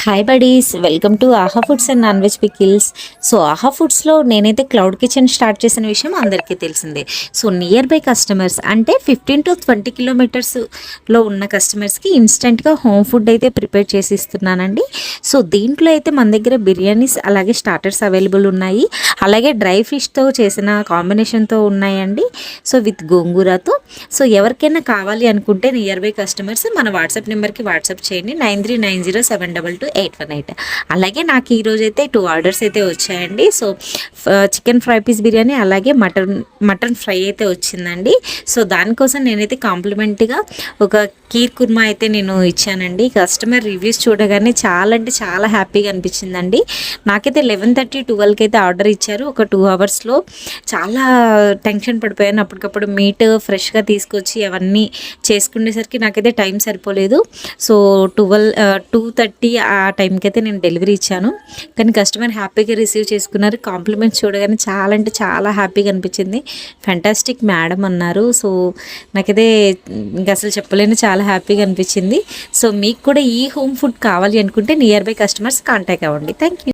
Hi buddies, welcome to ఆహా foods and non veg pickles. So ఆహా ఫుడ్స్లో నేనైతే cloud kitchen start చేసిన విషయం అందరికీ తెలిసిందే. సో నియర్ బై కస్టమర్స్ అంటే 15 to 20 కిలోమీటర్స్లో ఉన్న కస్టమర్స్కి ఇన్స్టెంట్గా హోమ్ ఫుడ్ అయితే ప్రిపేర్ చేసి ఇస్తున్నానండి. సో దీంట్లో అయితే మన దగ్గర బిర్యానీస్ అలాగే స్టార్టర్స్ అవైలబుల్ ఉన్నాయి, అలాగే డ్రై ఫిష్తో చేసిన కాంబినేషన్తో ఉన్నాయండి. So with గోంగూరతో. సో ఎవరికైనా కావాలి అనుకుంటే నియర్ బై కస్టమర్స్ మన వాట్సాప్ నెంబర్కి వాట్సాప్ చేయండి 9390722818. అలాగే నాకు ఈరోజు అయితే 2 ఆర్డర్స్ అయితే వచ్చాయండి. So chicken fry piece biryani అలాగే మటన్ ఫ్రై అయితే వచ్చిందండి. సో దానికోసం నేనైతే కాంప్లిమెంట్గా ఒక కీర్ కుర్మా అయితే నేను ఇచ్చానండి. కస్టమర్ రివ్యూస్ చూడగానే చాలా అంటే చాలా హ్యాపీగా అనిపించిందండి. నాకైతే 11:30-12కి అయితే ఆర్డర్ ఇచ్చారు. ఒక 2 అవర్స్లో చాలా టెన్షన్ పడిపోయాను. అప్పటికప్పుడు మీట్ ఫ్రెష్గా తీసుకొచ్చి అవన్నీ చేసుకునేసరికి నాకైతే టైం సరిపోలేదు. సో 2:30 ఆ టైంకి అయితే నేను డెలివరీ ఇచ్చాను. కానీ కస్టమర్ హ్యాపీగా రిసీవ్ చేసుకున్నారు. కాంప్లిమెంట్స్ చూడగానే చాలా అంటే చాలా హ్యాపీగా అనిపించింది. ఫ్యాంటాస్టిక్ మేడం అన్నారు. సో నాకైతే ఇంకా అసలు చెప్పలేను, చాలా హ్యాపీగా అనిపించింది. సో మీకు కూడా ఈ హోమ్ ఫుడ్ కావాలి అనుకుంటే నియర్ బై కస్టమర్స్ కాంటాక్ట్ అవ్వండి. Thank you.